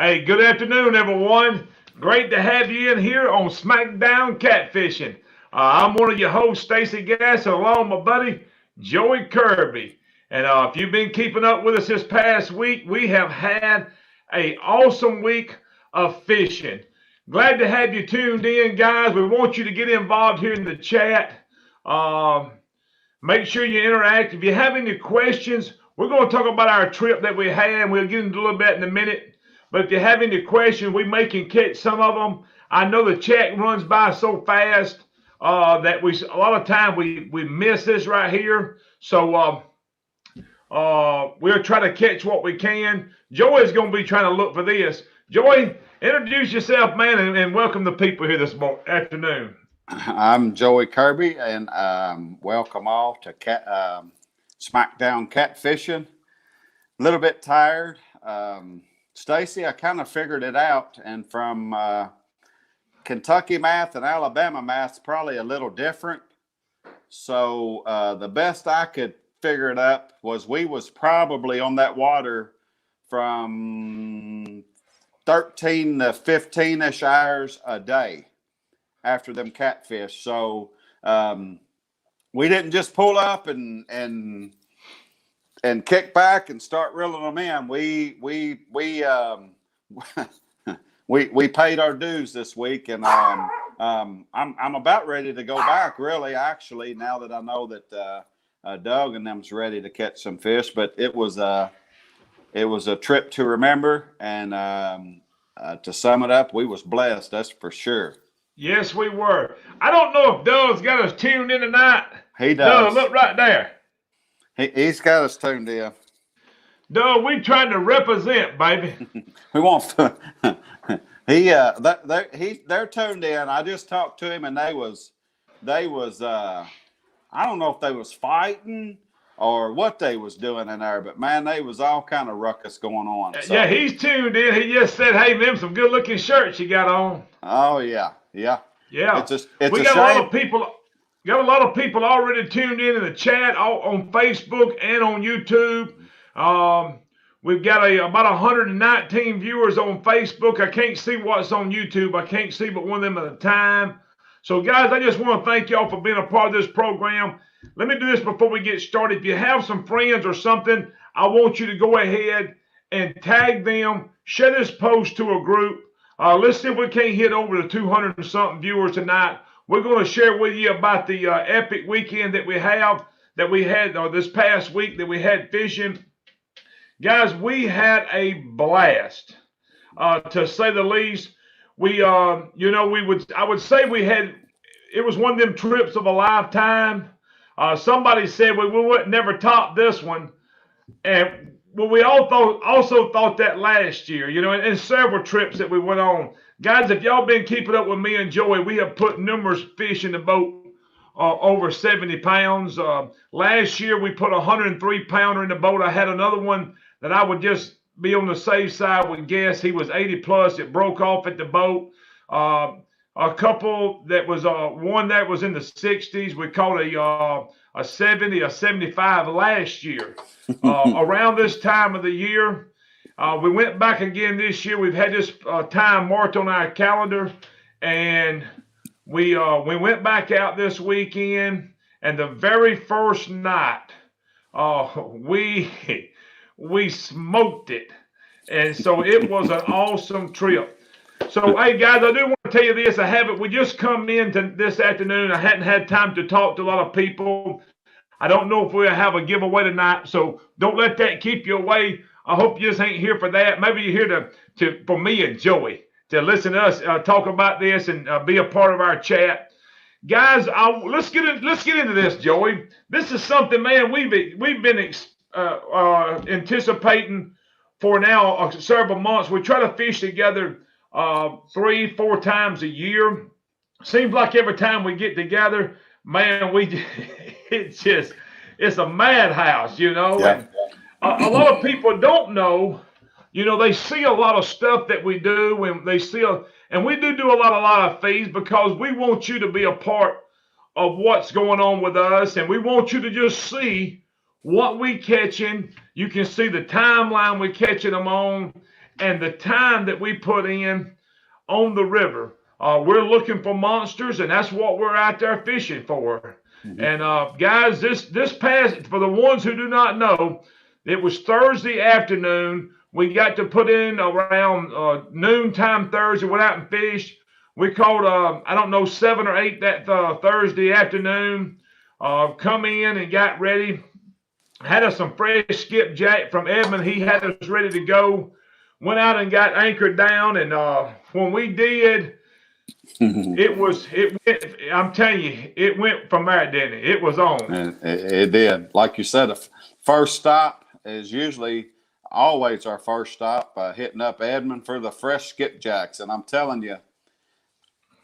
Hey, good afternoon, everyone. Great to have you in here on SmackDown Catfishing. I'm one of your hosts, Stacey Gaston, along with my buddy, Joey Kirby. And if you've been keeping up with us this past week, we have had a awesome week of fishing. Glad to have you tuned in, guys. We want you to get involved here in the chat. Um, Make sure you interact. If you have any questions, we're going to talk about our trip that we had. We'll get into a little bit in a minute. But if you have any questions, we may can catch some of them. I know the chat runs by so fast that a lot of time we miss this right here. So we'll try to catch what we can. Joey's going to be trying to look for this. Joey, introduce yourself, man, and welcome the people here this afternoon. I'm Joey Kirby, and welcome all to SmackDown Catfishing. A little bit tired. Stacey, I kind of figured it out, and from Kentucky math and Alabama math, probably a little different. So the best I could figure it up was we was probably on that water from 13 to 15-ish hours a day after them catfish. So we didn't just pull up and kick back and start reeling them in. We paid our dues this week, and I'm about ready to go back, really, actually, now that I know that Doug and them's ready to catch some fish. But it was a trip to remember, and to sum it up, we was blessed, that's for sure. Yes, we were. I don't know if Doug's got us tuned in tonight. He does. Doug, look right there. He's got us tuned in. Doug, we trying to represent, baby. We want to. They're tuned in. I just talked to him, and they was I don't know if they was fighting or what they was doing in there, but man, they was all kind of ruckus going on. So. Yeah, he's tuned in. He just said, "Hey, them some good looking shirts you got on." Oh yeah. We Got a lot of people already tuned in the chat on Facebook and on YouTube. We've got about 119 viewers on Facebook. I can't see what's on YouTube. I can't see but one of them at a time. So guys, I just want to thank y'all for being a part of this program. Let me do this before we get started. If you have some friends or something, I want you to go ahead and tag them, share this post to a group. Let's see if we can't hit over the 200 and something viewers tonight. We're going to share with you about the epic weekend that we had this past week that we had fishing. Guys, we had a blast, to say the least. I would say it was one of them trips of a lifetime. Somebody said we would never top this one. And well, we also thought that last year, and several trips that we went on. Guys, if y'all been keeping up with me and Joey, we have put numerous fish in the boat over 70 pounds. Last year, we put a 103-pounder in the boat. I had another one that I would just be on the safe side would guess he was 80 plus. It broke off at the boat. A couple that was one that was in the 60s. We caught a 70, a 75 last year. Around this time of the year, we went back again this year. We've had this time marked on our calendar, and we went back out this weekend. And the very first night, we smoked it, and so it was an awesome trip. So, hey, guys, I do want to tell you this. We just come in this afternoon. I hadn't had time to talk to a lot of people. I don't know if we'll have a giveaway tonight, so don't let that keep you away. I hope you just ain't here for that. Maybe you're here for me and Joey to listen to us talk about this and be a part of our chat. Guys, let's get into this, Joey. This is something, man, we've been anticipating for now several months. We try to fish together 3-4 times a year. Seems like every time we get together, man, it's a madhouse, Yeah. And a lot of people don't know, they see a lot of stuff that we do, and and we do a lot of feeds because we want you to be a part of what's going on with us, and we want you to just see what we catching. You can see the timeline we're catching them on, and the time that we put in on the river. We're looking for monsters, and that's what we're out there fishing for. Mm-hmm. And guys, this past, for the ones who do not know, it was Thursday afternoon. We got to put in around noontime Thursday. Went out and fished. We caught I don't know 7 or 8 that Thursday afternoon. Come in and got ready. Had us some fresh skipjack from Edmond. He had us ready to go. Went out and got anchored down, and when we did, I'm telling you, it went from there, didn't it? It was on. It did. Like you said, the first stop is usually always our first stop, hitting up Edmond for the fresh skipjacks. And I'm telling you,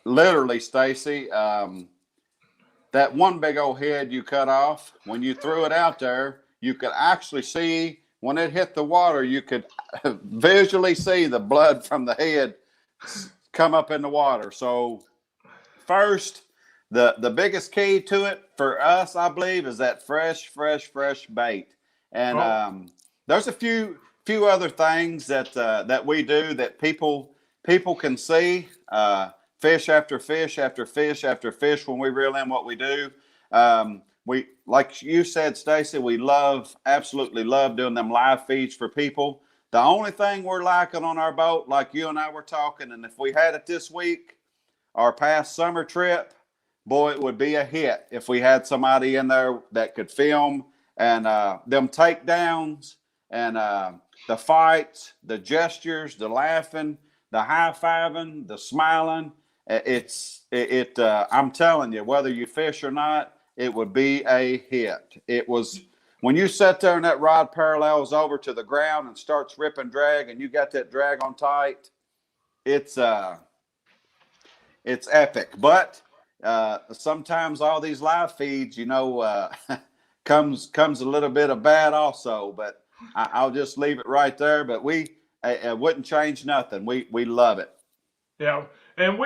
literally, Stacey, that one big old head you cut off, when you threw it out there, you could actually see when it hit the water, you could visually see the blood from the head come up in the water. So first, the biggest key to it for us, I believe, is that fresh bait. And there's a few other things that we do that people can see. Fish after fish after fish after fish when we reel in what we do. We, like you said, Stacey, we absolutely love doing them live feeds for people. The only thing we're lacking on our boat, like you and I were talking, and if we had it this week, our past summer trip, boy, it would be a hit if we had somebody in there that could film and them takedowns and the fights, the gestures, the laughing, the high-fiving, the smiling. I'm telling you, whether you fish or not, it would be a hit. It was when you sit there and that rod parallels over to the ground and starts ripping drag, and you got that drag on tight. It's epic. But sometimes all these live feeds, comes a little bit of bad also. But I'll just leave it right there. But we wouldn't change nothing. We love it. Yeah, and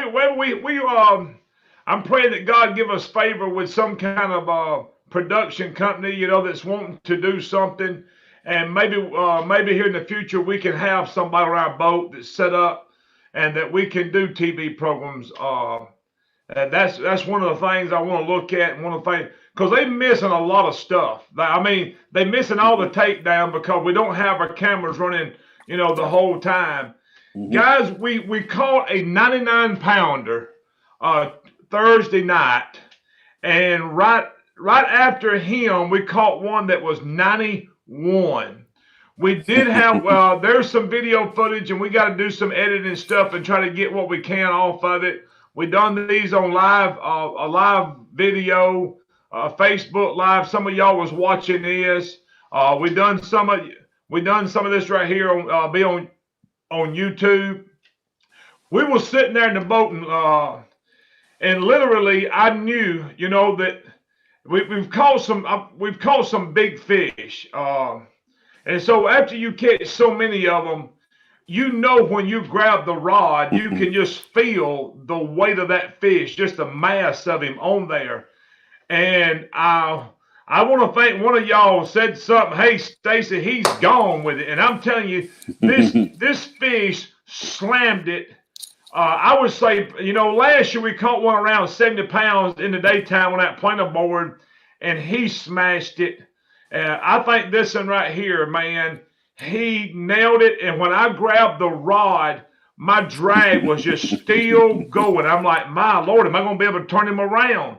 I'm praying that God give us favor with some kind of production company, that's wanting to do something, and maybe here in the future we can have somebody on our boat that's set up, and that we can do TV programs. And that's one of the things I want to look at, and one of the things, because they're missing a lot of stuff. I mean, they're missing all the takedown because we don't have our cameras running, the whole time. Mm-hmm. Guys, we caught a 99-pounder Thursday night, and right after him, we caught one that was 91. We did have there's some video footage, and we got to do some editing stuff and try to get what we can off of it. We done these on a live video, Facebook Live. Some of y'all was watching this. We done some of this right here on YouTube. We were sitting there in the boat, and literally I knew, that we've caught some big fish. And so after you catch so many of them, when you grab the rod, you can just feel the weight of that fish, just the mass of him on there. And I want to thank one of y'all said something. Hey, Stacey, he's gone with it. And I'm telling you, this fish slammed it. I would say, last year we caught one around 70 pounds in the daytime on that planer board, and he smashed it. I think this one right here, man, he nailed it. And when I grabbed the rod, my drag was just still going. I'm like, my Lord, am I going to be able to turn him around?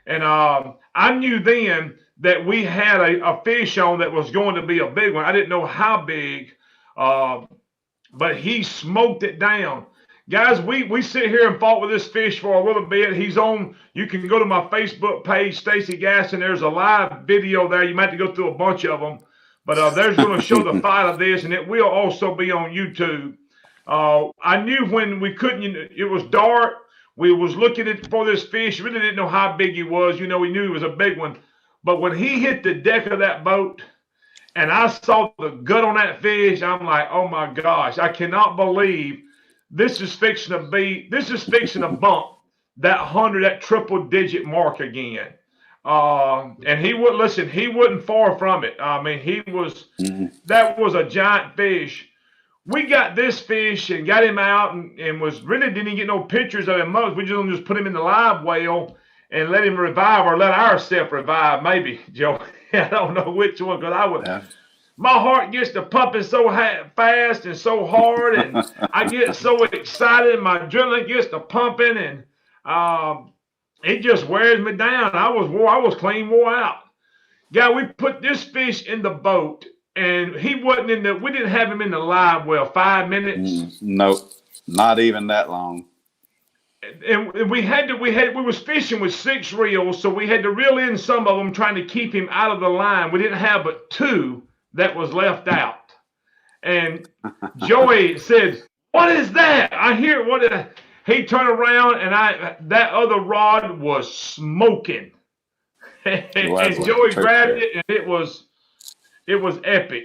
And I knew then that we had a fish on that was going to be a big one. I didn't know how big, but he smoked it down. Guys, we sit here and fought with this fish for a little bit. He's on, you can go to my Facebook page, Stacey Gaston. There's a live video there. You might have to go through a bunch of them. But there's going to show the fight of this, and it will also be on YouTube. I knew when we couldn't, it was dark. We was looking for this fish. Really didn't know how big he was. We knew he was a big one. But when he hit the deck of that boat, and I saw the gut on that fish, I'm like, oh my gosh, I cannot believe this is fixing to bump that triple digit mark again. And he wouldn't far from it. I mean, that was a giant fish. we got this fish and got him out and was really didn't get no pictures of him much. We just put him in the live well and let him revive, or let ourselves revive, maybe, Joe. I don't know which one, because I would. Yeah. My heart gets to pumping so fast and so hard, and I get so excited. My adrenaline gets to pumping, and it just wears me down. I was clean wore out. Guy, we put this fish in the boat, and he wasn't in the. We didn't have him in the live well 5 minutes. Nope, not even that long. And we was fishing with 6 reels, so we had to reel in some of them, trying to keep him out of the line. We didn't have but 2 that was left out. And Joey said, "What is that? I hear what." He turned around, and that other rod was smoking. and Joey grabbed it, and it was epic.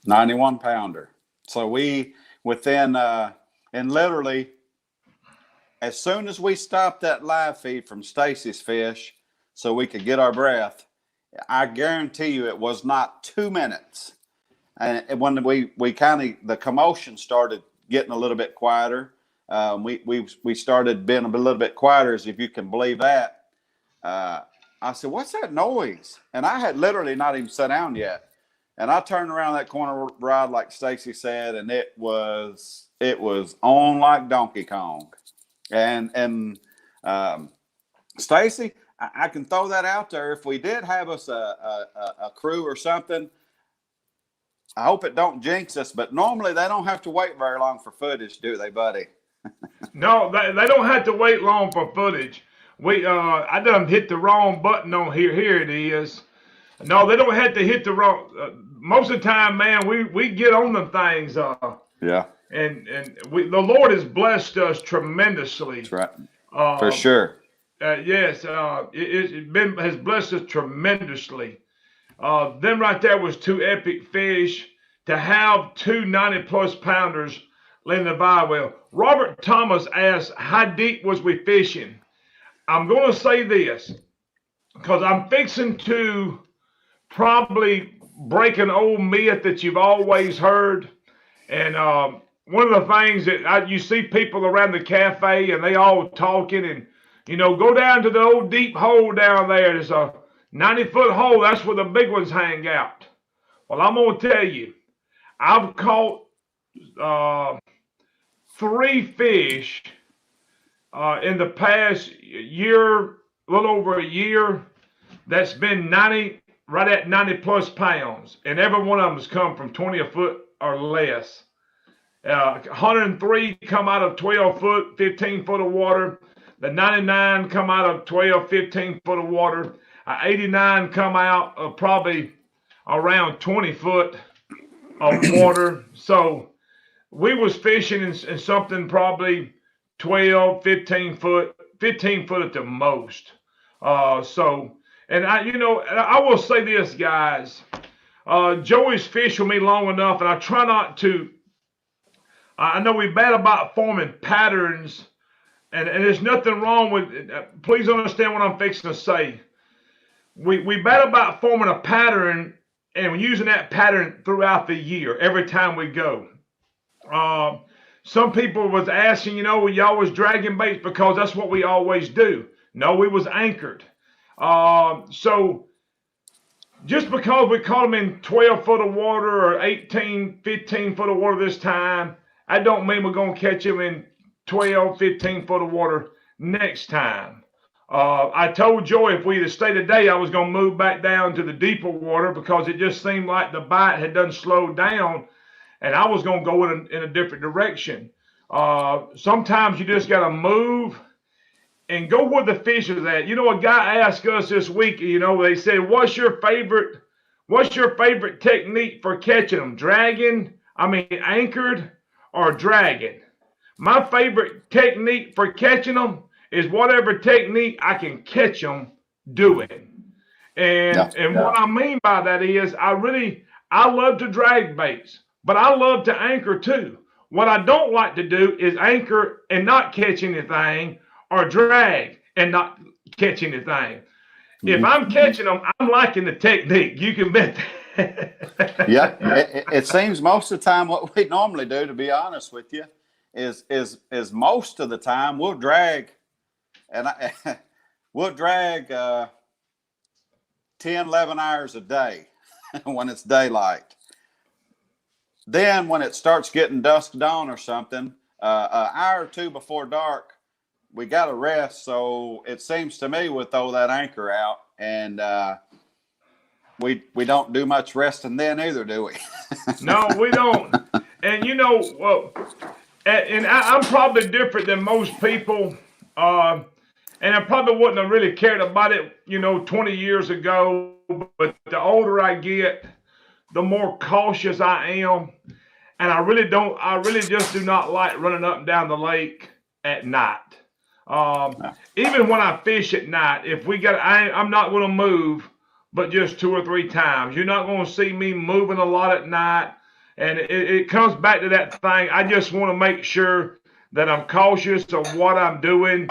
91 pounder. So we within and literally, as soon as we stopped that live feed from Stacey's fish so we could get our breath, I guarantee you it was not 2 minutes. And when we kind of, the commotion started getting a little bit quieter, we started being a little bit quieter, as if you can believe that. I said, "What's that noise?" And I had literally not even sat down yet. And I turned around that corner rod, like Stacey said, and it was on like Donkey Kong. And Stacey, I can throw that out there. If we did have us a crew or something, I hope it don't jinx us, but normally they don't have to wait very long for footage, do they, buddy? No, they don't have to wait long for footage. I done hit the wrong button on here. Here it is. No, they don't have to hit the wrong. Most of the time, man, we get on them things. Yeah. And the Lord has blessed us tremendously. That's right. For sure. Yes, it has blessed us tremendously. Them right there was 2 epic fish. To have 2 90+ pounders in the live well. Robert Thomas asked, "How deep was we fishing?" I'm going to say this, because I'm fixing to probably break an old myth that you've always heard. And one of the things that you see people around the cafe, and they all talking, and go down to the old deep hole down there. There's a 90-foot hole. That's where the big ones hang out. Well, I'm going to tell you, I've caught 3 fish in the past year, a little over a year, that's been right at 90+ pounds, and every one of them has come from 20 a foot or less. 103 come out of 12 foot, 15 foot of water. The 99 come out of 12, 15 foot of water. 89 come out of probably around 20 foot of water. So we was fishing in something probably 12, 15 foot at the most. And I will say this, guys. Joey's fished with me long enough, and I try not to. I know we're bad about forming patterns, and there's nothing wrong with it. Please understand what I'm fixing to say. We bad about forming a pattern and using that pattern throughout the year, every time we go. Some people was asking, y'all was dragging baits because that's what we always do. No, we was anchored. So just because we caught them in 12 foot of water or 18, 15 foot of water this time, I don't mean we're going to catch them in 12, 15 foot of water next time. I told Joey if we had stayed today, I was going to move back down to the deeper water, because it just seemed like the bite had done slowed down, and I was going to go in a different direction. Sometimes you just got to move and go where the fish is at. A guy asked us this week, they said, what's your favorite technique for catching them? Anchored or dragging? My favorite technique for catching them is whatever technique I can catch them doing. And what I mean by that is I love to drag baits, but I love to anchor too. What I don't like to do is anchor and not catch anything, or drag and not catch anything. If I'm catching them, I'm liking the technique. You can bet that. Yeah, it seems most of the time what we normally do, to be honest with you, is most of the time we'll drag, and we'll drag 10, 11 hours a day when it's daylight. Then when it starts getting dusk dawn or something, an hour or two before dark, we got to rest. So it seems to me we'll throw that anchor out, and we don't do much resting then either, do we? No, we don't. And well, and I'm probably different than most people. And I probably wouldn't have really cared about it, 20 years ago. But the older I get, the more cautious I am. And I really just do not like running up and down the lake at night. Even when I fish at night, I'm not going to move, but just 2 or 3 times. You're not going to see me moving a lot at night. And it comes back to that thing. I just want to make sure that I'm cautious of what I'm doing.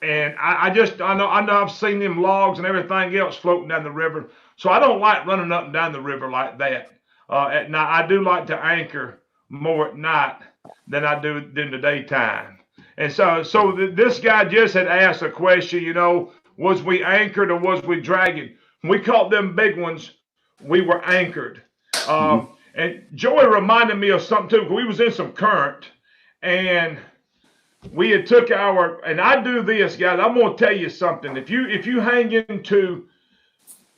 And I know I've seen them logs and everything else floating down the river. So I don't like running up and down the river like that at night. I do like to anchor more at night than I do in the daytime. And so this guy just had asked a question, was we anchored or was we dragging? When we caught them big ones, we were anchored. And Joey reminded me of something too, because we was in some current, and we had took and I do this, guys. I'm going to tell you something. If you hang into,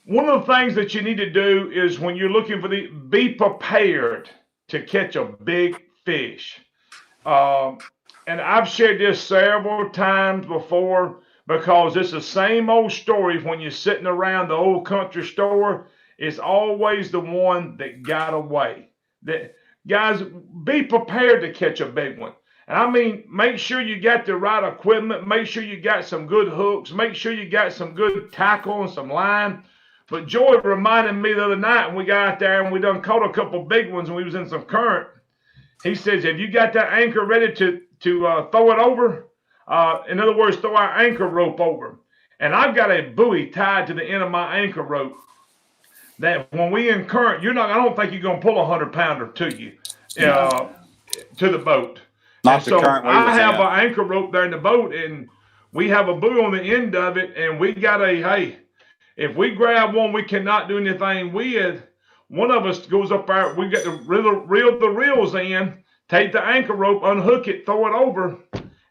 one of the things that you need to do is when you're looking for be prepared to catch a big fish. And I've shared this several times before, because it's the same old story when you're sitting around the old country store. It's always the one that got away. Guys, be prepared to catch a big one. And I mean, make sure you got the right equipment. Make sure you got some good hooks. Make sure you got some good tackle and some line. But Joey reminded me the other night when we got out there and we done caught a couple big ones and we was in some current. He says, have you got that anchor ready to throw it over? In other words, throw our anchor rope over. And I've got a buoy tied to the end of my anchor rope that when we in current, I don't think you're going to pull a 100-pounder to you, to the boat. Not the current. I have an anchor rope there in the boat, and we have a buoy on the end of it, and we got if we grab one we cannot do anything with, one of us goes up there, we got to reel the reels in, take the anchor rope, unhook it, throw it over,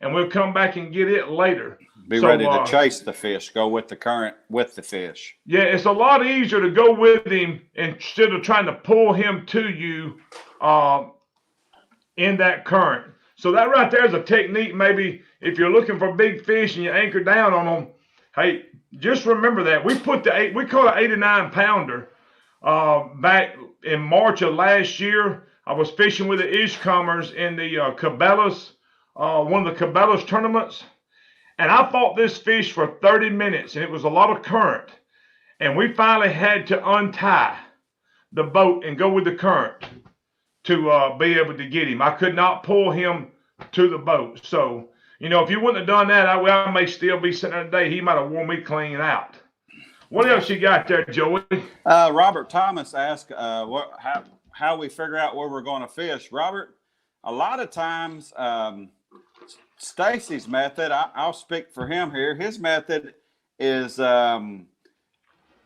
and we'll come back and get it later. Be ready to chase the fish, go with the current with the fish. Yeah, it's a lot easier to go with him instead of trying to pull him to you in that current. So that right there is a technique. Maybe if you're looking for big fish and you anchor down on them, hey, just remember that. We caught an 89-pounder back in March of last year. I was fishing with the Ishcomers in the Cabela's, one of the Cabela's tournaments. And I fought this fish for 30 minutes, and it was a lot of current. And we finally had to untie the boat and go with the current to be able to get him. I could not pull him to the boat. So, if you wouldn't have done that, I may still be sitting there today. He might have worn me clean out. What else you got there, Joey? Robert Thomas asked how we figure out where we're going to fish. Robert, a lot of times, Stacey's method, I'll speak for him here. His method is when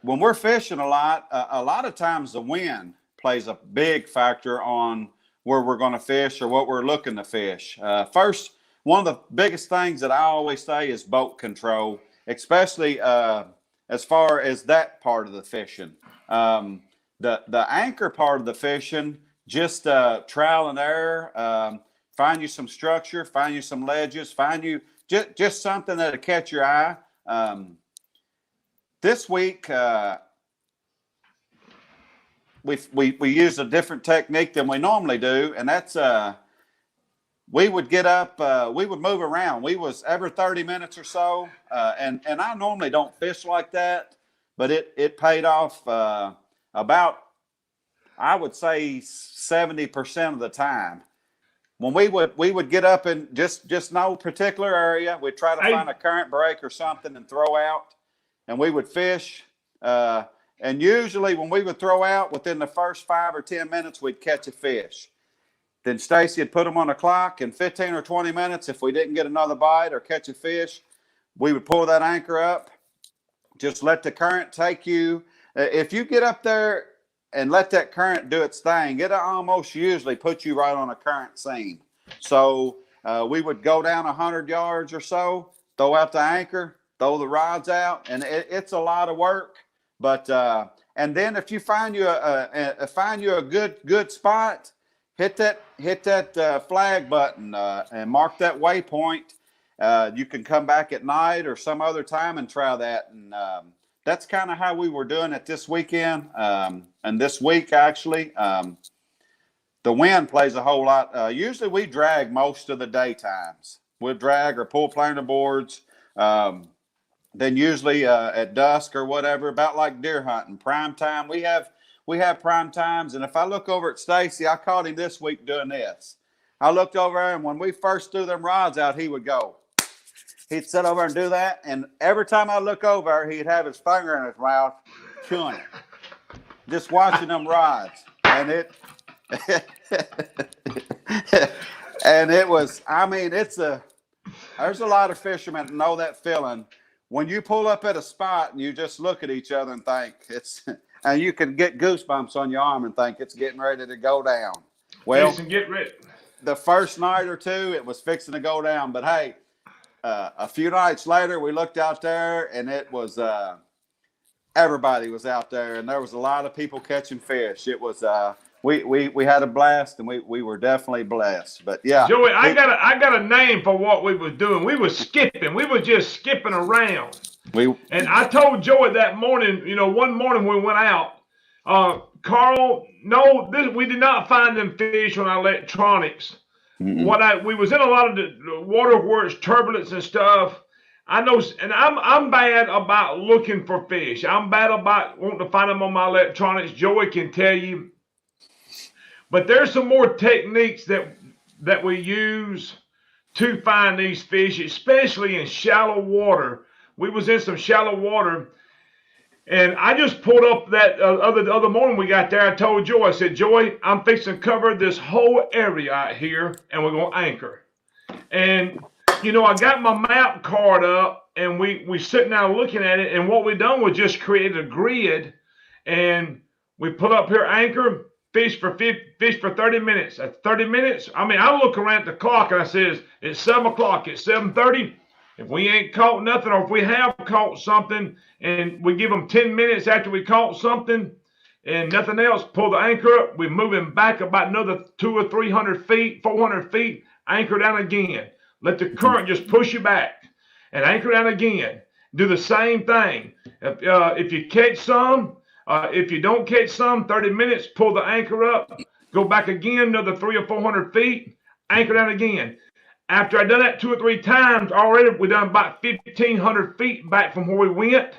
we're fishing a lot of times the wind plays a big factor on where we're going to fish or what we're looking to fish. First, one of the biggest things that I always say is boat control, especially as far as that part of the fishing. The anchor part of the fishing, just trial and error. Find you some structure, find you some ledges, find you just something that'll catch your eye. This week, we used a different technique than we normally do, and that's we would get up, we would move around. We was every 30 minutes or so, and I normally don't fish like that, but it paid off about, I would say, 70% of the time. When we would get up in just no particular area, we'd try to find a current break or something and throw out, and we would fish. And usually when we would throw out, within the first 5 or 10 minutes, we'd catch a fish. Then Stacey would put them on the clock. In 15 or 20 minutes, if we didn't get another bite or catch a fish, we would pull that anchor up. Just let the current take you. If you get up there and let that current do its thing, it'll almost usually put you right on a current scene. So we would go down 100 yards or so, throw out the anchor, throw the rods out, and it's a lot of work. But and then if you find you a good spot, hit that flag button and mark that waypoint. You can come back at night or some other time and try that. And that's kind of how we were doing it this weekend. And this week, actually, the wind plays a whole lot. Usually we drag most of the daytimes. We'll drag or pull planer boards. Then usually at dusk or whatever, about like deer hunting, prime time. We have prime times. And if I look over at Stacey, I caught him this week doing this. I looked over there, and when we first threw them rods out, he would go. He'd sit over and do that, and every time I look over, he'd have his finger in his mouth, chewing it, just watching them rods. And it was, I mean, there's a lot of fishermen that know that feeling. When you pull up at a spot and you just look at each other and think and you can get goosebumps on your arm and think it's getting ready to go down. Well, get ready. The first night or two, it was fixing to go down, but hey, a few nights later, we looked out there, and it was everybody was out there, and there was a lot of people catching fish. It was we had a blast, and we were definitely blessed. But yeah, Joey, I got a name for what we was doing. We was skipping. We were just skipping around. And I told Joey that morning. One morning we went out. Carl, no, we did not find them fish on our electronics. We was in a lot of the water where it's turbulence and stuff. I know, and I'm bad about looking for fish. I'm bad about wanting to find them on my electronics. Joey can tell you. But there's some more techniques that we use to find these fish, especially in shallow water. We was in some shallow water. And I just pulled up that other morning we got there. I told Joey, I said, Joey, I'm fixing to cover this whole area out here, and we're going to anchor. And, I got my map card up, and we sitting down looking at it, and what we done was just created a grid, and we put up here anchor, fish for 30 minutes. At 30 minutes, I look around at the clock, and I says, it's 7 o'clock, it's 7:30. If we ain't caught nothing, or if we have caught something, and we give them 10 minutes after we caught something and nothing else, pull the anchor up, we're moving back about another 200 or 300 feet, 400 feet, anchor down again. Let the current just push you back and anchor down again. Do the same thing. If you catch some, if you don't catch some, 30 minutes, pull the anchor up, go back again, another 300 or 400 feet, anchor down again. After I done that 2 or 3 times, already we done about 1,500 feet back from where we went.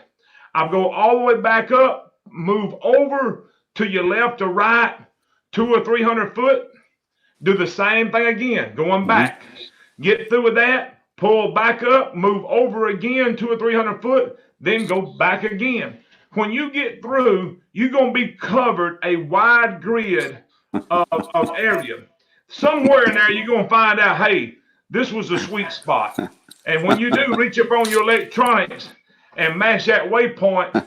I'll go all the way back up, move over to your left or right, 200 or 300 foot. Do the same thing again, going back. Get through with that, pull back up, move over again, 200 or 300 foot, then go back again. When you get through, you're going to be covered a wide grid of area. Somewhere in there, you're going to find out, hey, this was the sweet spot. And when you do, reach up on your electronics and match that waypoint.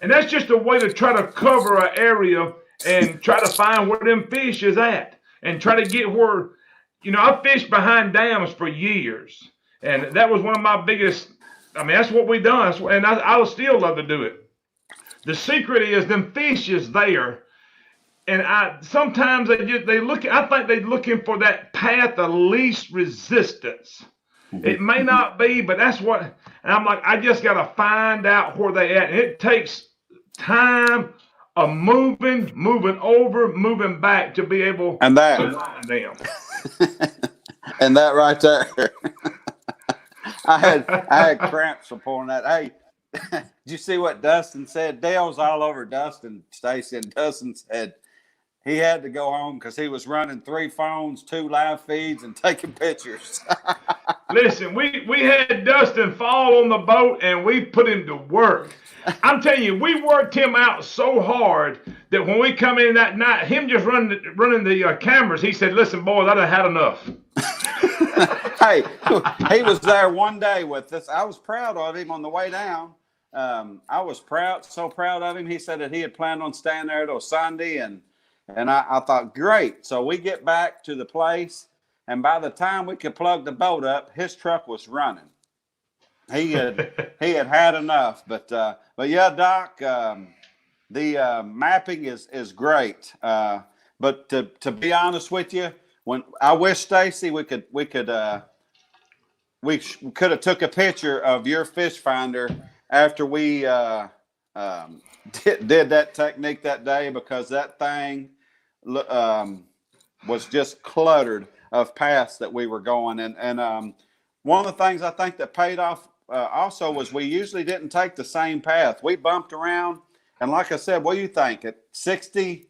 And that's just a way to try to cover an area and try to find where them fish is at. And try to get where, I fished behind dams for years. And that was one of my biggest, that's what we done. And I'll still love to do it. The secret is them fish is there. And sometimes I think they're looking for that path of least resistance. It may not be, but that's what, and I'm like, I just got to find out where they at. And it takes time of moving over, moving back to be able to find them. And that right there. I had cramps from pulling that. Hey, did you see what Dustin said? Dale's all over Dustin, Stacey, and Dustin said, he had to go home because he was running 3 phones, 2 live feeds, and taking pictures. Listen, we had Dustin fall on the boat and we put him to work. I'm telling you, we worked him out so hard that when we come in that night, him just running the cameras, he said, "Listen, boys, I done had enough." Hey, he was there one day with us. I was proud of him on the way down. I was so proud of him. He said that he had planned on staying there till Sunday, and I thought, great. So we get back to the place, and by the time we could plug the boat up, his truck was running. He had enough. But yeah, Doc, the mapping is great. But to be honest with you, when I wish Stacey we could have took a picture of your fish finder after we did that technique that day, because that thing was just cluttered of paths that we were going. And one of the things I think that paid off also was we usually didn't take the same path. We bumped around. And like I said, what do you think? At 70%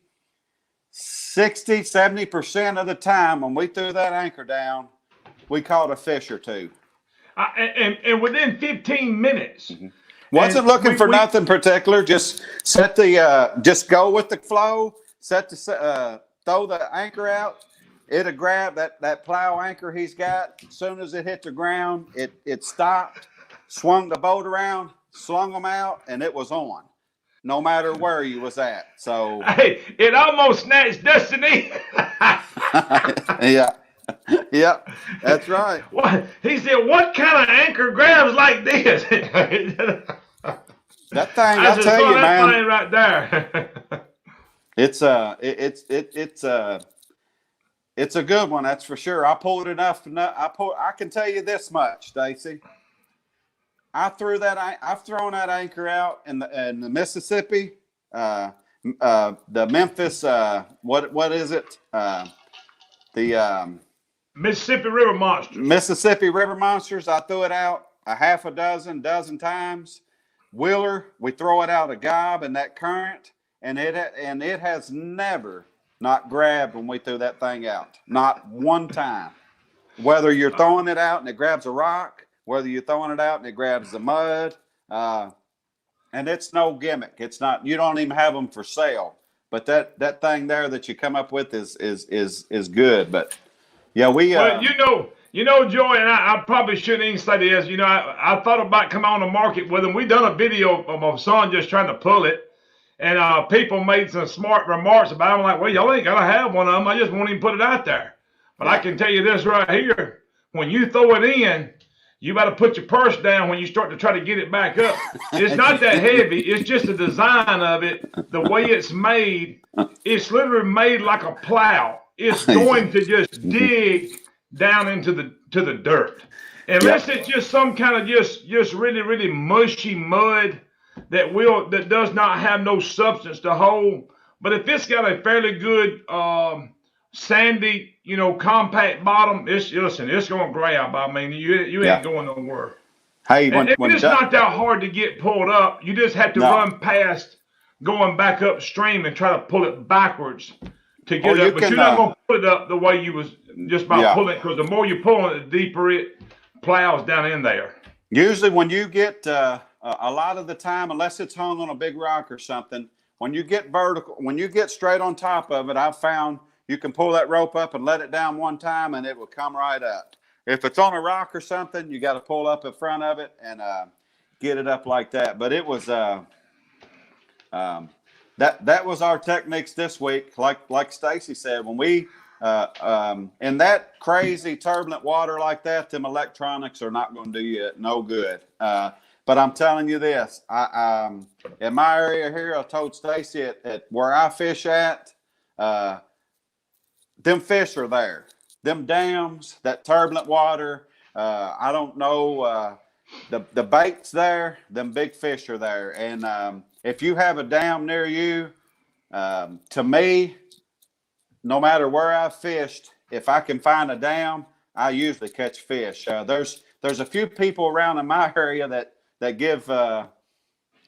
of the time when we threw that anchor down, we caught a fish or two. And within 15 minutes. Mm-hmm. Wasn't looking for nothing particular. Just just go with the flow. Throw the anchor out. It'll grab that plow anchor he's got. As soon as it hit the ground, it stopped, swung the boat around, slung them out, and it was on, no matter where you was at. So hey, it almost snatched Destiny. Yeah, that's right. What he said? What kind of anchor grabs like this? That thing, I'll tell you, man. That thing right there. It's a good one, that's for sure. I pulled enough. I can tell you this much, Stacey. I've thrown that anchor out in the Mississippi, the Memphis. What is it? The Mississippi River Monsters. Mississippi River Monsters. I threw it out a half a dozen times. Wheeler, we throw it out a gob in that current, and it has never not grabbed when we threw that thing out. Not one time. Whether you're throwing it out and it grabs a rock, whether you're throwing it out and it grabs the mud, and it's no gimmick. It's not. You don't even have them for sale. But that thing there that you come up with is good. But yeah, well, you know, Joey, and I probably shouldn't even say this. You know, I thought about coming on the market with them. We done a video of my son just trying to pull it, and people made some smart remarks about it. I'm like, well, y'all ain't gotta have one of them. I just won't even put it out there. But I can tell you this right here: when you throw it in, you better put your purse down when you start to try to get it back up. It's not that heavy. It's just the design of it, the way it's made. It's literally made like a plow. It's going to just dig down into the dirt. Unless it's just some kind of just really, really mushy mud that does not have no substance to hold. But if it's got a fairly good sandy, compact bottom, it's going to grab. I mean, you ain't going nowhere. Hey, it's not that hard to get pulled up. You just have to run past going back upstream and try to pull it backwards to get up. But you're not going to pull it up the way you was just by pulling it, because the more you pull it, the deeper it plows down in there. Usually when you get a lot of the time, unless it's hung on a big rock or something, when you get vertical, when you get straight on top of it, I've found you can pull that rope up and let it down one time and it will come right up. If it's on a rock or something, you got to pull up in front of it and get it up like that. But it was that was our techniques this week. Like Stacey said, when we in that crazy turbulent water like that, them electronics are not going to do you no good. But I'm telling you this, in my area here, I told Stacey at where I fish at, them fish are there. Them dams, that turbulent water, I don't know, the bait's there, them big fish are there. And if you have a dam near you, to me, no matter where I've fished, if I can find a dam, I usually catch fish. There's a few people around in my area that give, I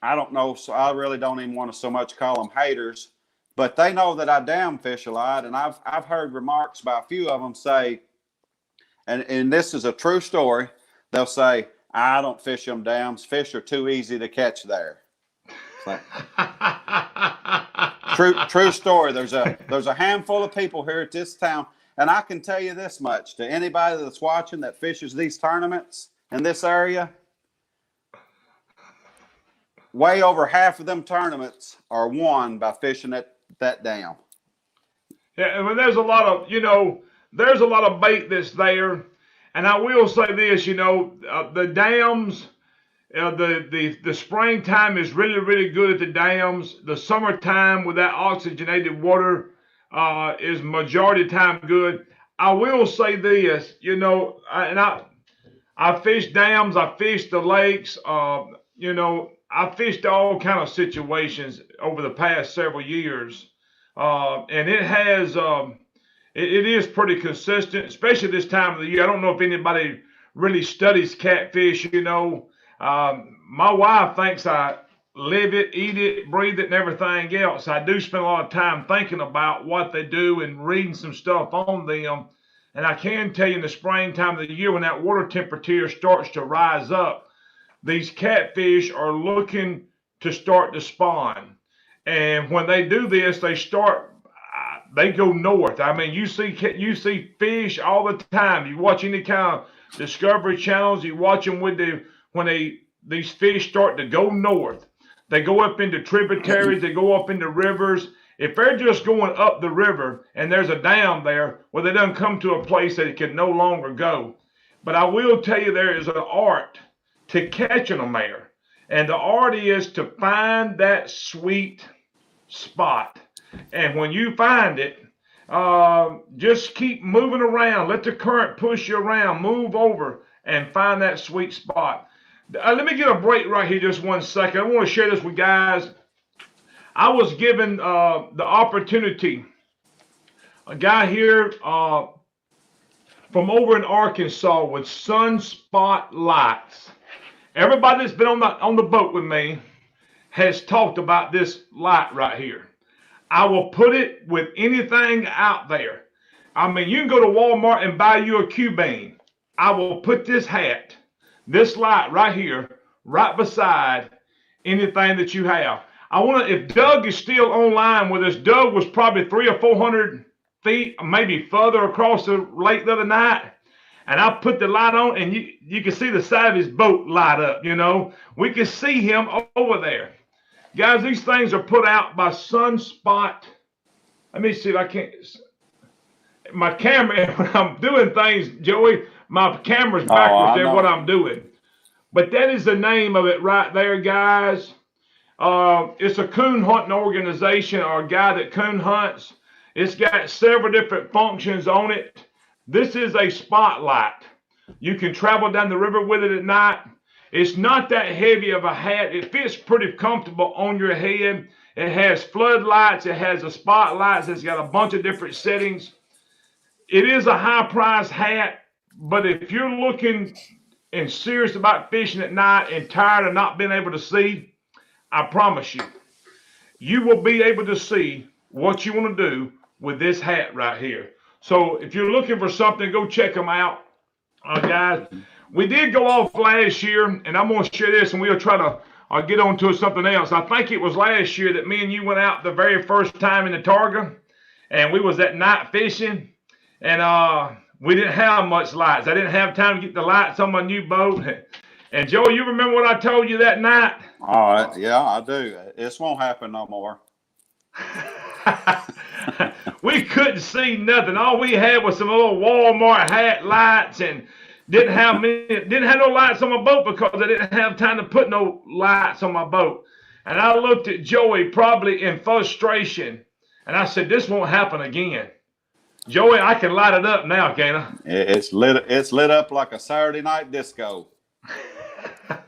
don't know, so I really don't even want to so much call them haters, but they know that I dam fish a lot, and I've heard remarks by a few of them say, and this is a true story. They'll say, "I don't fish them dams. Fish are too easy to catch there." Like, true story. There's a handful of people here at this town, and I can tell you this much to anybody that's watching that fishes these tournaments in this area. Way over half of them tournaments are won by fishing that dam. Yeah, I mean, there's a lot of bait that's there, and I will say this, the dams, the springtime is really, really good at the dams. The summertime with that oxygenated water is majority time good. I will say this, I fish dams, I fish the lakes, I fished all kind of situations over the past several years, and it has it is pretty consistent, especially this time of the year. I don't know if anybody really studies catfish. My wife thinks I live it, eat it, breathe it, and everything else. I do spend a lot of time thinking about what they do and reading some stuff on them. And I can tell you in the springtime of the year when that water temperature starts to rise up, these catfish are looking to start to spawn. And when they do this, they go north. I mean, you see fish all the time. You watch any kind of Discovery channels, you watch them these fish start to go north. They go up into tributaries, they go up into rivers. If they're just going up the river and there's a dam there, well, they done come to a place that it can no longer go. But I will tell you, there is an art to catching them there. And the art is to find that sweet spot. And when you find it, just keep moving around. Let the current push you around. Move over and find that sweet spot. Let me get a break right here just 1 second. I want to share this with guys. I was given the opportunity. A guy here from over in Arkansas with sunspot lights. Everybody that's been on the boat with me has talked about this light right here. I will put it with anything out there. I mean, you can go to Walmart and buy you a Q-beam. I will put this light right here, right beside anything that you have. I want to, if Doug is still online with us, Doug was probably 300 or 400 feet, maybe further across the lake the other night. And I put the light on, and you can see the side of his boat light up, We can see him over there. Guys, these things are put out by Sunspot. Let me see if I can't. My camera, when I'm doing things, Joey, my camera's backwards than what I'm doing. But that is the name of it right there, guys. It's a coon hunting organization or a guy that coon hunts. It's got several different functions on it. This is a spotlight. You can travel down the river with it at night. It's not that heavy of a hat. It fits pretty comfortable on your head. It has floodlights. It has a spotlight. It's got a bunch of different settings. It is a high-priced hat, but if you're looking and serious about fishing at night and tired of not being able to see, I promise you, you will be able to see what you want to do with this hat right here. So if you're looking for something, go check them out, guys. We did go off last year, and I'm going to share this, and we'll try to get on to something else. I think it was last year that me and you went out the very first time in the Targa, and we was at night fishing, and we didn't have much lights. I didn't have time to get the lights on my new boat. And Joe, you remember what I told you that night? All right, yeah, I do. This won't happen no more. We couldn't see nothing. All we had was some little Walmart hat lights, and didn't have no lights on my boat because I didn't have time to put no lights on my boat. And I looked at Joey probably in frustration, and I said, "This won't happen again." Joey, I can light it up now, can't I? It's lit up like a Saturday night disco.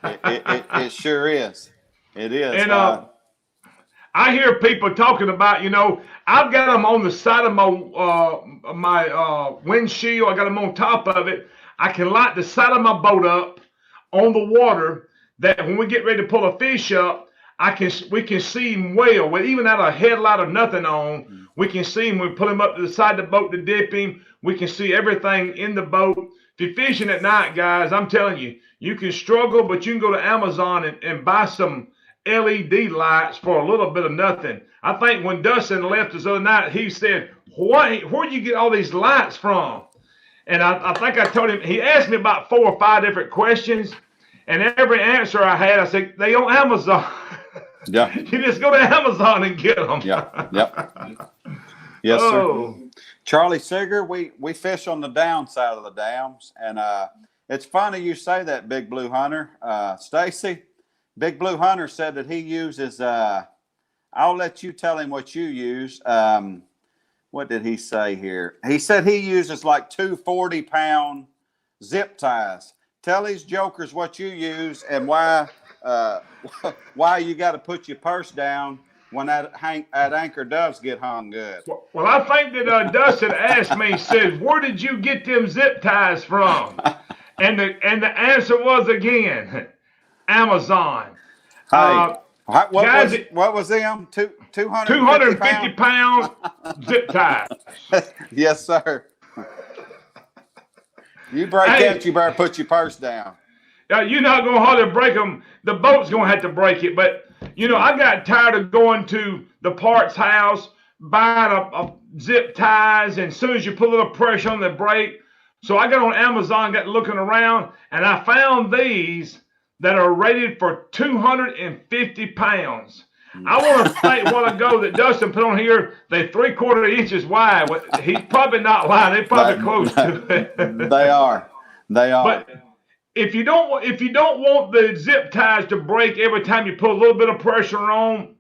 It sure is. It is. And I hear people talking about, I've got them on the side of my windshield. I got them on top of it. I can light the side of my boat up on the water that when we get ready to pull a fish up, we can see him well. With even out a headlight or nothing on, we can see him. We pull him up to the side of the boat to dip him. We can see everything in the boat. If you're fishing at night, guys, I'm telling you, you can struggle, but you can go to Amazon and buy some LED lights for a little bit of nothing. I think when Dustin left us the other night, he said, where'd you get all these lights from? And I think I told him, he asked me about 4 or 5 different questions. And every answer I had, I said, they on Amazon. Yeah. You just go to Amazon and get them. Yeah. Yep. Yes, sir. Charlie Seeger, we fish on the downside of the dams. And it's funny you say that, Big Blue Hunter. Stacey, Big Blue Hunter said that he uses, I'll let you tell him what you use. What did he say here? He said he uses like 2 40-pound zip ties. Tell these jokers what you use and why you got to put your purse down when that anchor does get hung good. Well, I think that Dustin asked me, said, where did you get them zip ties from? And the answer was, again, Amazon. Hey, what was them? 250 pound zip ties. Yes, sir. You break that, you better put your purse down. You're not going to hardly break them. The boat's going to have to break it. But, I got tired of going to the parts house, buying a zip ties, and as soon as you put a little pressure on the brake. So I got on Amazon, got looking around, and I found these that are rated for 250 pounds. I want to thank a while ago that Dustin put on here, they're 3/4 inches wide. He's probably not lying. They're probably close to it. They are. But if you don't want the zip ties to break every time you put a little bit of pressure on,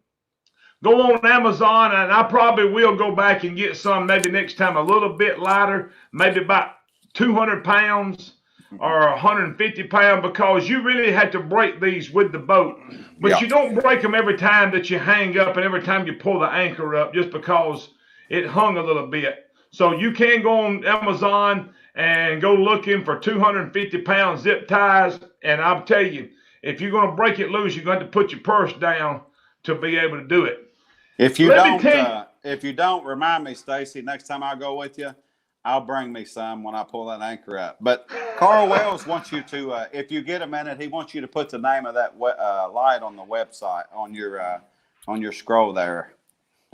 go on Amazon, and I probably will go back and get some maybe next time a little bit lighter, maybe about 200 pounds. Or 150 pounds, because you really had to break these with the boat. But you don't break them every time that you hang up and every time you pull the anchor up, just because it hung a little bit. So you can go on Amazon and go looking for 250 pound zip ties. And I'll tell you, if you're going to break it loose, you're going to have to put your purse down to be able to do it. If you don't, remind me, Stacey, next time I go with you, I'll bring me some when I pull that anchor up. But Carl Wells wants you to, if you get a minute, he wants you to put the name of that light on the website, on your scroll there.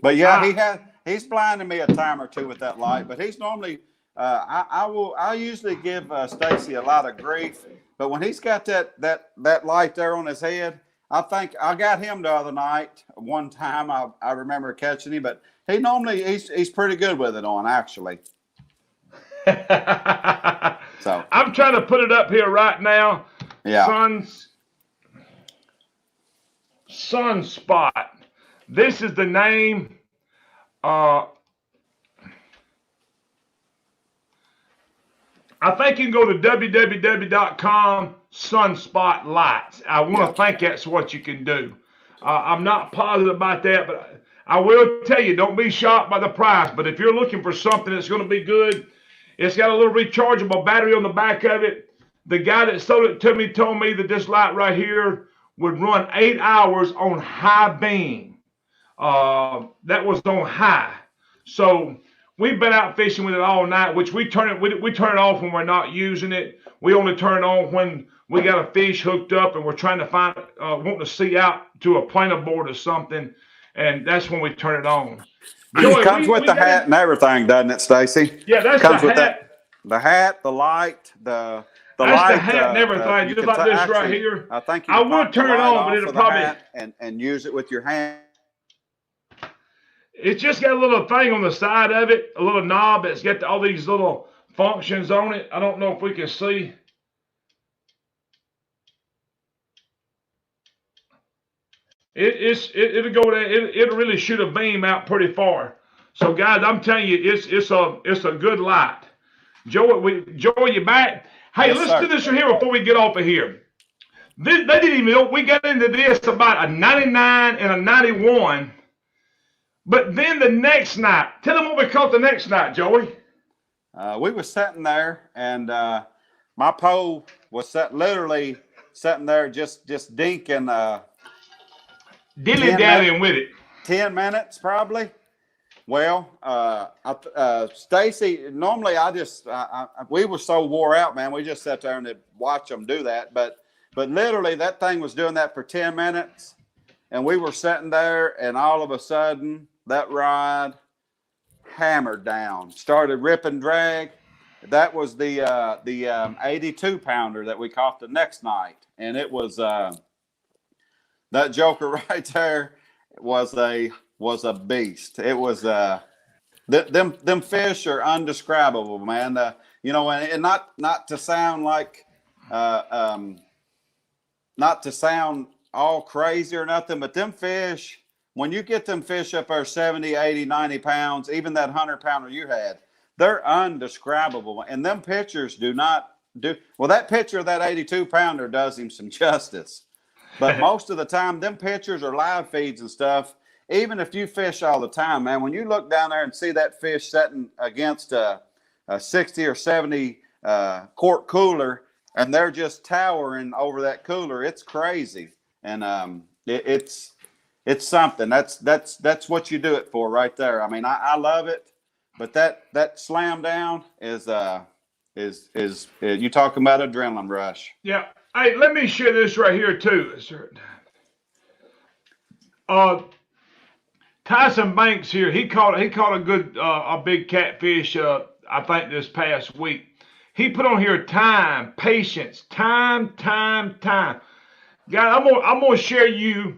But yeah, he's blinded me a time or two with that light. But he's normally, I usually give Stacey a lot of grief. But when he's got that light there on his head, I think I got him the other night. One time I remember catching him, but he's pretty good with it on, actually. So I'm trying to put it up here right now. Yeah. Sunspot. This is the name. I think you can go to www.com Sunspot Lights. I want to think that's what you can do. I'm not positive about that, but I will tell you, don't be shocked by the price. But if you're looking for something that's going to be good, it's got a little rechargeable battery on the back of it. The guy that sold it to me told me that this light right here would run 8 hours on high beam. That was on high. So we've been out fishing with it all night, which we turn it off when we're not using it. We only turn it on when we got a fish hooked up and we're trying to find, wanting to see out to a planer board or something, and that's when we turn it on. Joey, it comes with the hat and everything, doesn't it, Stacey? Yeah, that's comes the with hat. The hat, the light, the that's light. The hat and everything, just like this right here. I think I would turn it on, but it'll probably and use it with your hand. It's just got a little thing on the side of it, a little knob that's got all these little functions on it. I don't know if we can see. It'll go there. It'll really shoot a beam out pretty far. So guys, I'm telling you, it's a good light. Joey, you back? Hey, yes, let's sir. do this right here before we get off of here. They didn't even know. We got into this about a 99 and a 91. But then the next night, tell them what we caught the next night, Joey. We were sitting there, and my pole was literally sitting there just dinking dilly-dallying with it. 10 minutes probably. Well, Stacey, normally we were so wore out, man. We just sat there and watch them do that. But literally that thing was doing that for 10 minutes. And we were sitting there and all of a sudden that rod hammered down, started ripping drag. That was the 82 pounder that we caught the next night. And it was, that joker right there was a beast. It was them fish are undescribable, man. And not to sound like not to sound all crazy or nothing, but them fish, when you get them fish up there 70, 80, 90 pounds, even that 100 pounder you had, they're undescribable. And them pictures do not do well. That picture of that 82 pounder does him some justice. But most of the time, them pictures are live feeds and stuff. Even if you fish all the time, man, when you look down there and see that fish sitting against a 60 or 70 quart cooler, and they're just towering over that cooler, it's crazy. And it's something. That's what you do it for right there. I mean, I love it, but that slam down is you talking about adrenaline rush. Yeah. Hey, let me share this right here too. Tyson Banks here. He caught a good a big catfish. I think this past week. He put on here time, patience, time. God, I'm gonna share you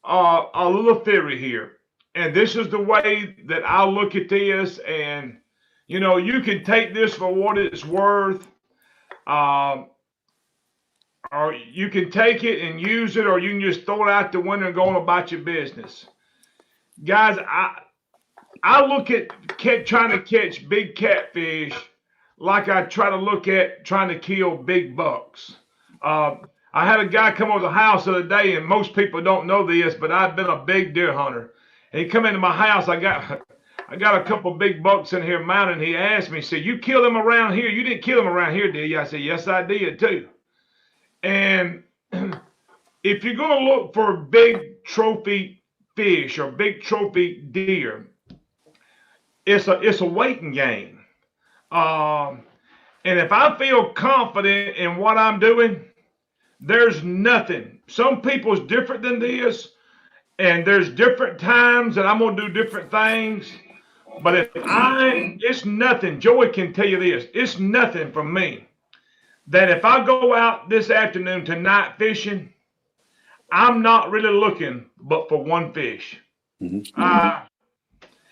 a little theory here, and this is the way that I look at this. And you can take this for what it's worth, or you can take it and use it, or you can just throw it out the window and go on about your business. Guys, I look at trying to catch big catfish like I try to look at trying to kill big bucks. I had a guy come over the house the other day, and most people don't know this, but I've been a big deer hunter. And he come into my house. I got a couple big bucks in here mounted. He asked me, he said, "You kill them around here? You didn't kill them around here, did you?" I said, "Yes, I did too." And if you're going to look for big trophy fish or big trophy deer, it's a waiting game. And if I feel confident in what I'm doing, there's nothing. Some people's different than this, and there's different times that I'm going to do different things. But it's nothing. Joey can tell you this. It's nothing for me that if I go out this afternoon to night fishing, I'm not really looking but for one fish. Mm-hmm.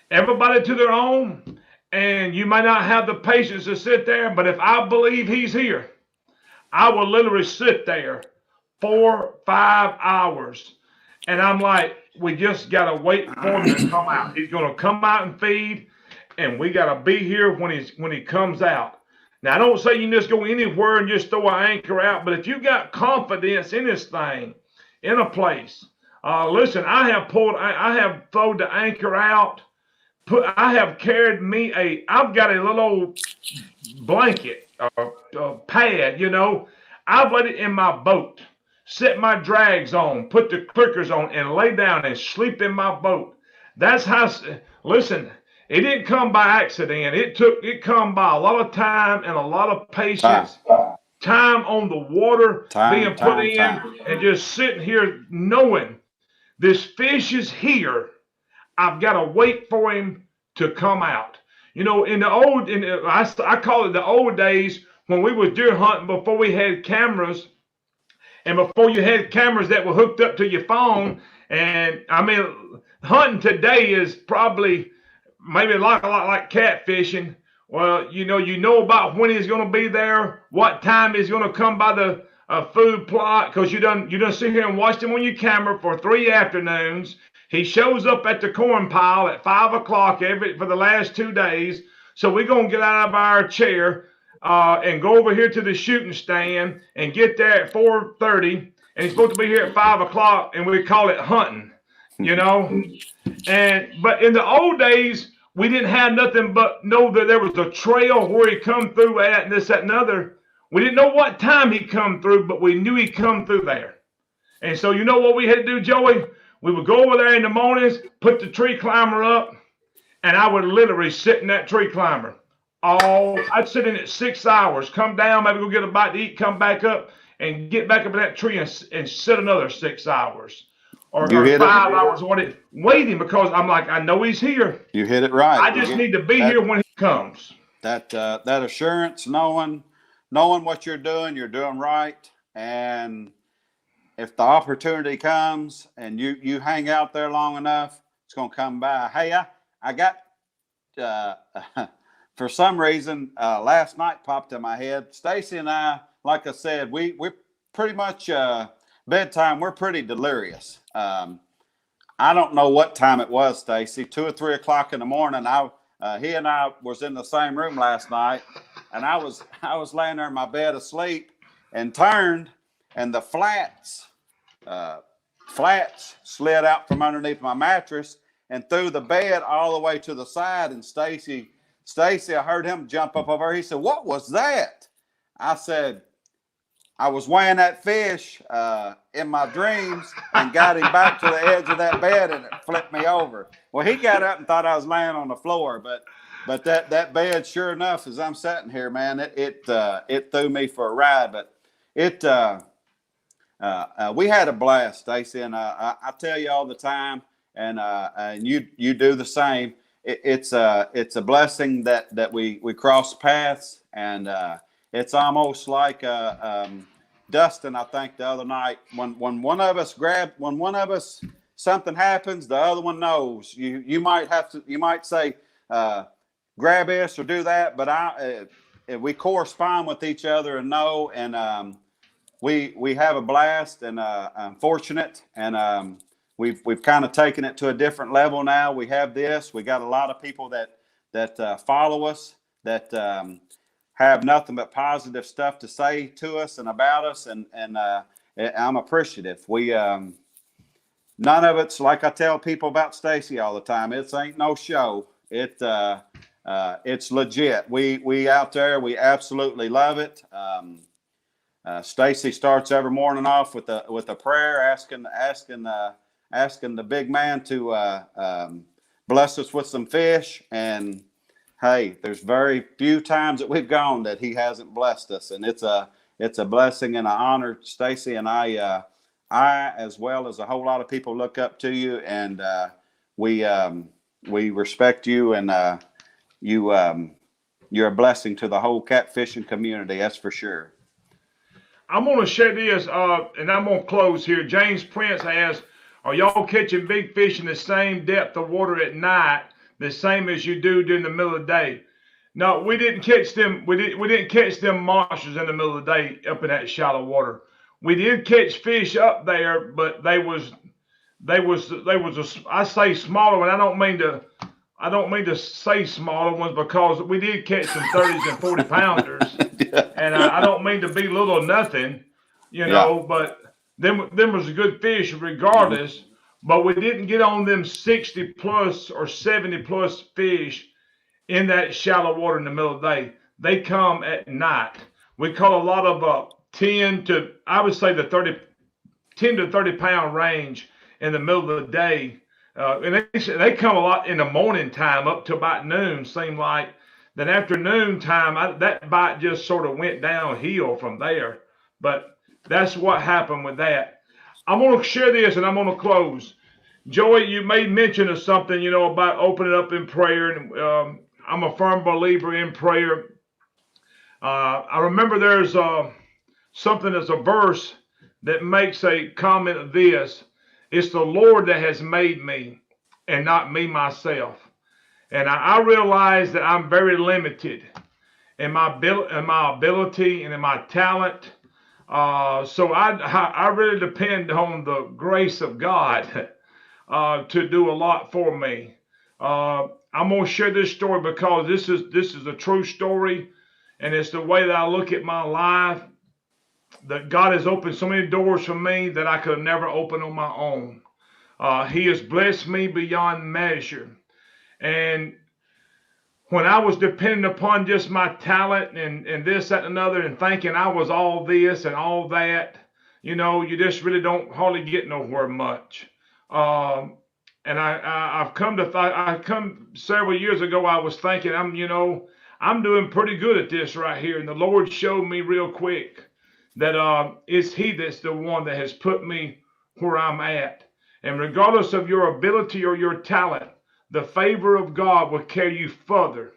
Everybody to their own, and you might not have the patience to sit there, but if I believe he's here, I will literally sit there 4-5 hours, and I'm like, we just got to wait for him to come out. He's going to come out and feed, and we got to be here when he comes out. Now, I don't say you just go anywhere and just throw an anchor out, but if you got confidence in this thing, in a place, listen, I have thrown the anchor out. I have carried I've got a little old blanket, pad, I've let it in my boat, set my drags on, put the clickers on, and lay down and sleep in my boat. That's how, listen, it didn't come by accident. It come by a lot of time and a lot of patience. Time on the water being put in, and just sitting here knowing this fish is here. I've got to wait for him to come out. I call it the old days when we was deer hunting before we had cameras, and before you had cameras that were hooked up to your phone. And I mean, hunting today is probably maybe a lot like catfishing. Well, you know about when he's going to be there, what time he's going to come by the food plot, because you done sit here and watched him on your camera for 3 afternoons. He shows up at the corn pile at 5 o'clock for the last 2 days. So we're going to get out of our chair and go over here to the shooting stand and get there at 4:30. And he's supposed to be here at 5 o'clock, and we call it hunting, But in the old days, we didn't have nothing but know that there was a trail where he come through at, and this, that, and other. We didn't know what time he come through, but we knew he come through there. And so you know what we had to do, Joey? We would go over there in the mornings, put the tree climber up, and I would literally sit in that tree climber. I'd sit in it 6 hours, come down, maybe go get a bite to eat, come back up, and get back up in that tree and sit another 6 hours or You hit 5 hours waiting because I'm like, I know he's here. You hit it right. I just need to be here when he comes. That assurance, knowing what you're doing right, and if the opportunity comes and you hang out there long enough, it's going to come by. Hey, I got for some reason last night popped in my head. Stacey and I, like I said, we're pretty much bedtime. We're pretty delirious. I don't know what time it was, Stacey. 2 or 3 o'clock in the morning. He and I was in the same room last night, and I was laying there in my bed asleep, and turned, and the flats slid out from underneath my mattress and through the bed all the way to the side. And Stacey, I heard him jump up over. He said, "What was that?" I said, "I was weighing that fish in my dreams and got him back to the edge of that bed, and it flipped me over." Well, he got up and thought I was laying on the floor, but that bed, sure enough, as I'm sitting here, man, it threw me for a ride. But we had a blast, Stacey, and I tell you all the time, and you do the same. It's a blessing that we cross paths, and it's almost like Dustin, I think the other night, when one of us something happens, the other one knows. You might say grab this or do that, but we correspond with each other and know, and we have a blast, and I'm fortunate, and we've kind of taken it to a different level now. We have this. We got a lot of people that follow us, that have nothing but positive stuff to say to us and about us, and I'm appreciative. We none of it's like I tell people about Stacey all the time. It ain't no show. It's legit. We out there. We absolutely love it. Stacey starts every morning off with a prayer, asking the big man to bless us with some fish. And hey, there's very few times that we've gone that he hasn't blessed us, and it's a blessing and an honor, Stacey. And I, as well as a whole lot of people, look up to you, and we respect you, and you're a blessing to the whole catfishing community. That's for sure. I'm going to share this, and I'm going to close here. James Prince asks, are y'all catching big fish in the same depth of water at night, the same as you do during the middle of the day? No, we didn't catch them. We didn't catch them monsters in the middle of the day up in that shallow water. We did catch fish up there, but they was I say smaller one. I don't mean to say smaller ones, because we did catch some 30s and 40 pounders, and I don't mean to be little or nothing, but them was a good fish regardless. Mm-hmm. But we didn't get on them 60 plus or 70 plus fish in that shallow water in the middle of the day. They come at night. We caught a lot of 10 to 30 pound range in the middle of the day. And they come a lot in the morning time up to about noon, seemed like. Then after noon time, that bite just sort of went downhill from there. But that's what happened with that. I'm going to share this, and I'm going to close. Joey, you made mention of something, about opening up in prayer. And I'm a firm believer in prayer. I remember there's something as a verse that makes a comment of this. It's the Lord that has made me, and not me myself. And I realize that I'm very limited in my ability and in my talent. So I really depend on the grace of God to do a lot for me. I'm going to share this story because this is a true story, and it's the way that I look at my life. That God has opened so many doors for me that I could have never opened on my own. He has blessed me beyond measure. And when I was dependent upon just my talent and this, that, and another, and thinking I was all this and all that, you just really don't hardly get nowhere much. Um, and I've come to I come several years ago. I was thinking I'm doing pretty good at this right here, and the Lord showed me real quick that it's He that's the one that has put me where I'm at. And regardless of your ability or your talent, the favor of God will carry you further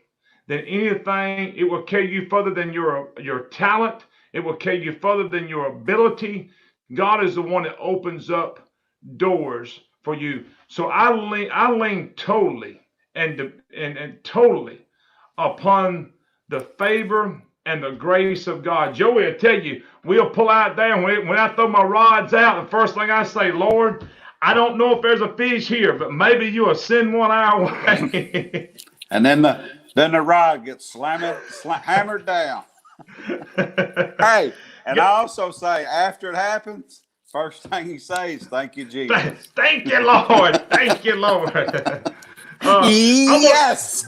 than anything. It will carry you further than your talent. It will carry you further than your ability. God is the one that opens up doors for you. So I lean totally and totally upon the favor and the grace of God. Joey, I tell you, we'll pull out there, and when I throw my rods out, the first thing I say, Lord, I don't know if there's a fish here, but maybe you will send one our way. And then the rod gets hammered down. Hey, and I also say after it happens, first thing he says, "Thank you, Jesus." Thank you, Lord. Thank you, Lord. Yes.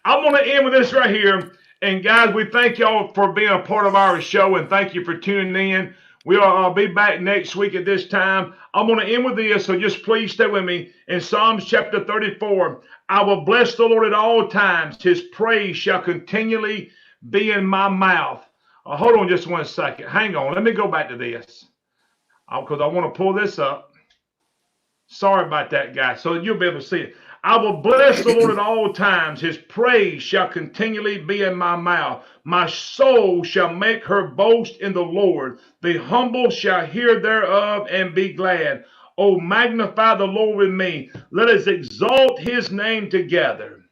I'm going to end with this right here. And guys, we thank y'all for being a part of our show, and thank you for tuning in. We'll be back next week at this time. I'm going to end with this, so just please stay with me. In Psalms chapter 34, I will bless the Lord at all times. His praise shall continually be in my mouth. Hold on just 1 second. Hang on. Let me go back to this because I want to pull this up. Sorry about that, guys. So you'll be able to see it. I will bless the Lord at all times. His praise shall continually be in my mouth. My soul shall make her boast in the Lord. The humble shall hear thereof and be glad. Oh, magnify the Lord with me. Let us exalt his name together.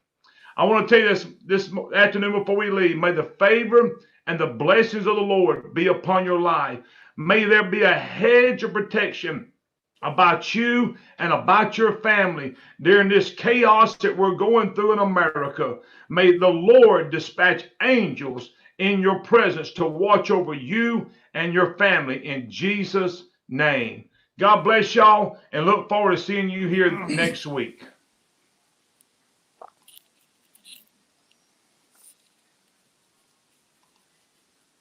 I want to tell you this afternoon before we leave. May the favor and the blessings of the Lord be upon your life. May there be a hedge of protection about you and about your family during this chaos that we're going through in America. May the Lord dispatch angels in your presence to watch over you and your family in Jesus' name. God bless y'all, and look forward to seeing you here next week.